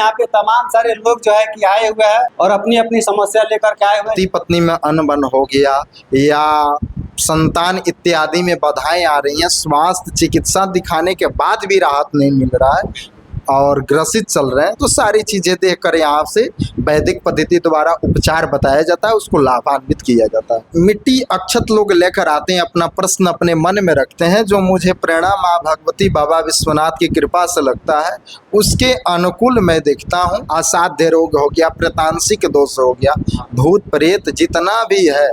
यहाँ पे तमाम सारे लोग जो है कि आए हुए हैं और अपनी अपनी समस्या लेकर के आए हुए हैं। पति पत्नी में अनबन हो गया या संतान इत्यादि में बाधाएं आ रही हैं, स्वास्थ्य चिकित्सा दिखाने के बाद भी राहत नहीं मिल रहा है और ग्रसित चल रहे हैं, तो सारी चीज़ें देखकर यहाँ से वैदिक पद्धति द्वारा उपचार बताया जाता है, उसको लाभान्वित किया जाता है। मिट्टी अक्षत लोग लेकर आते हैं, अपना प्रश्न अपने मन में रखते हैं, जो मुझे प्रेरणा माँ भगवती बाबा विश्वनाथ की कृपा से लगता है उसके अनुकूल मैं देखता हूँ। असाध्य रोग हो गया, प्रेतांशिक दोष हो गया, भूत प्रेत जितना भी है,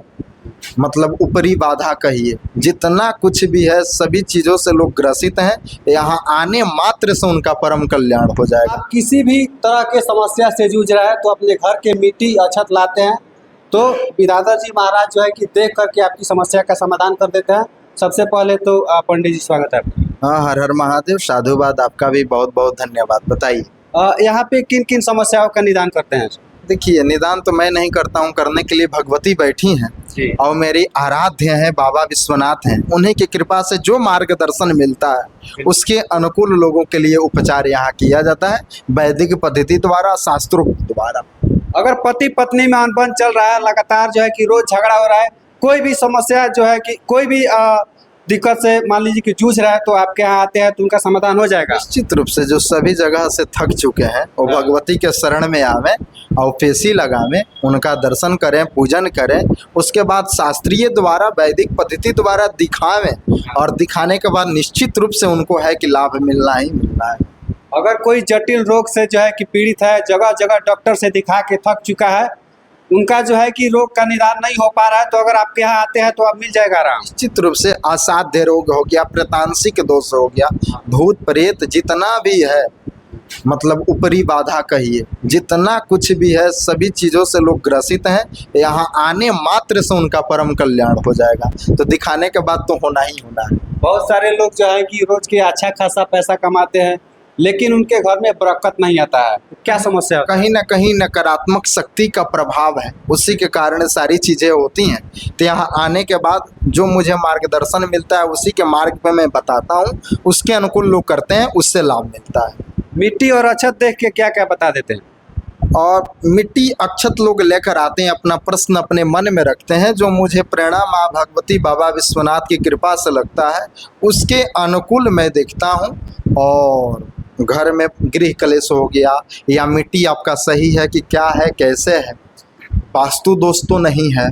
मतलब ऊपरी बाधा कहिए, जितना कुछ भी है, सभी चीज़ों से लोग ग्रसित हैं। यहाँ आने मात्र से उनका परम कल्याण हो जाएगा। आप किसी भी तरह के समस्या से जूझ रहे हैं तो अपने घर के मिट्टी अक्षत लाते हैं तो विधाता जी महाराज जो है कि देख करके आपकी समस्या का समाधान कर देते हैं। सबसे पहले तो पंडित जी स्वागत है आपका। हाँ, हर हर महादेव, साधुवाद, आपका भी बहुत बहुत धन्यवाद। बताइए यहाँ पे किन किन समस्याओं का निदान करते हैं? देखिए, निदान तो मैं नहीं करता हूँ, करने के लिए भगवती बैठी हैं और मेरी आराध्य हैं बाबा विश्वनाथ हैं। उन्हीं की कृपा से जो मार्गदर्शन मिलता है उसके अनुकूल लोगों के लिए उपचार यहाँ किया जाता है, वैदिक पद्धति द्वारा, शास्त्रोक्त द्वारा। अगर पति पत्नी में अनबन चल रहा है, लगातार जो है कि रोज झगड़ा हो रहा है, कोई भी समस्या जो है कि कोई भी दिक्कत से मान लीजिए कि जूझ रहा है, तो आपके यहाँ आते हैं तो उनका समाधान हो जाएगा। निश्चित रूप से जो सभी जगह से थक चुके हैं वो भगवती के शरण में आवे और फेसी लगावें, उनका दर्शन करें, पूजन करें, उसके बाद शास्त्रीय द्वारा, वैदिक पद्धति द्वारा दिखावें और दिखाने के बाद निश्चित रूप से उनको है कि लाभ मिलना ही मिलना है। अगर कोई जटिल रोग से जो है कि पीड़ित है, जगह जगह डॉक्टर से दिखा के थक चुका है, उनका जो है कि रोग का निदान नहीं हो पा रहा है, तो अगर आपके यहाँ आते हैं तो आप मिल जाएगा आराम। निश्चित रूप से असाध्य रोग हो गया, प्रेतांशिक दोष हो गया, भूत प्रेत जितना भी है, मतलब ऊपरी बाधा कहिए, जितना कुछ भी है, सभी चीज़ों से लोग ग्रसित हैं। यहाँ आने मात्र से उनका परम कल्याण हो जाएगा, तो दिखाने के बाद तो होना ही होना है। बहुत सारे लोग जो है कि रोज के अच्छा खासा पैसा कमाते हैं लेकिन उनके घर में बरकत नहीं आता है, क्या समस्या है? कहीं ना कहीं नकारात्मक शक्ति का प्रभाव है, उसी के कारण सारी चीज़ें होती हैं। तो यहाँ आने के बाद जो मुझे मार्गदर्शन मिलता है उसी के मार्ग पे मैं बताता हूँ, उसके अनुकूल लोग करते हैं, उससे लाभ मिलता है। मिट्टी और अक्षत देख के क्या क्या बता देते हैं? और मिट्टी अक्षत लोग लेकर आते हैं, अपना प्रश्न अपने मन में रखते हैं, जो मुझे प्रेरणा माँ भगवती बाबा विश्वनाथ की कृपा से लगता है उसके अनुकूल मैं देखता हूँ। और घर में गृह कलेश हो गया या मिट्टी आपका सही है कि क्या है, कैसे है, वास्तु दोष तो नहीं है,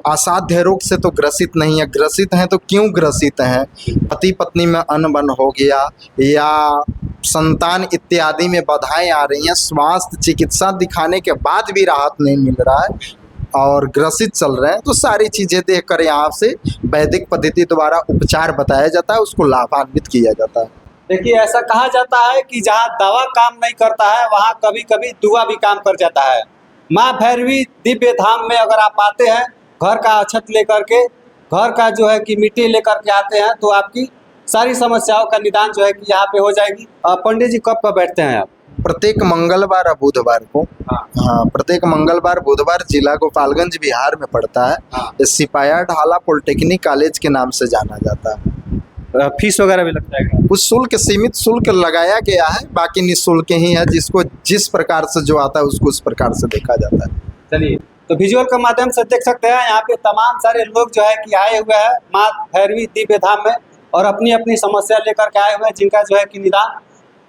असाध्य रोग से तो ग्रसित नहीं है, ग्रसित हैं तो क्यों ग्रसित हैं, पति पत्नी में अनबन हो गया या संतान इत्यादि में बाधाएं आ रही हैं, स्वास्थ्य चिकित्सा दिखाने के बाद भी राहत नहीं मिल रहा है और ग्रसित चल रहे हैं, तो सारी चीज़ें देखकर यहाँ से वैदिक पद्धति द्वारा उपचार बताया जाता है, उसको लाभान्वित किया जाता है। देखिए, ऐसा कहा जाता है कि जहाँ दवा काम नहीं करता है वहाँ कभी कभी दुआ भी काम कर जाता है। माँ भैरवी दिव्य धाम में अगर आप आते हैं, घर का अक्षत लेकर के, घर का जो है कि मिट्टी लेकर के आते हैं, तो आपकी सारी समस्याओं का निदान जो है कि यहाँ पे हो जाएगी। पंडित जी कब कब बैठते हैं आप? प्रत्येक मंगलवार और बुधवार को। हाँ, प्रत्येक मंगलवार बुधवार, जिला गोपालगंज बिहार में पड़ता है। ये सिपाया ढाला पॉलिटेक्निक कॉलेज के नाम से जाना जाता है। फीस वगैरह भी लगता है? कुछ शुल्क, सीमित शुल्क लगाया गया है, बाकी निःशुल्क ही है, जिसको जिस प्रकार से जो आता है उसको उस प्रकार से देखा जाता है। चलिए, तो विजुअल के माध्यम से देख सकते हैं यहाँ पे तमाम सारे लोग जो है कि आए हुए हैं माँ भैरवी दिव्य धाम में और अपनी अपनी समस्या लेकर के आए हुए हैं, जिनका जो है कि निदान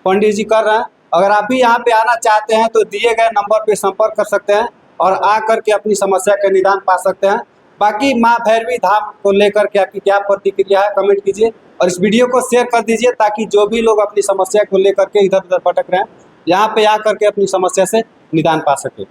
पंडित जी कर रहे हैं। अगर आप भी यहाँ पे आना चाहते हैं तो दिए गए नंबर पे संपर्क कर सकते हैं और आ करके अपनी समस्या का निदान पा सकते हैं। बाकी माँ भैरवी धाम को लेकर के आपकी क्या प्रतिक्रिया है, कमेंट कीजिए और इस वीडियो को शेयर कर दीजिए, ताकि जो भी लोग अपनी समस्या को लेकर के इधर उधर भटक रहे हैं यहाँ पे आ करके अपनी समस्या से निदान पा सके।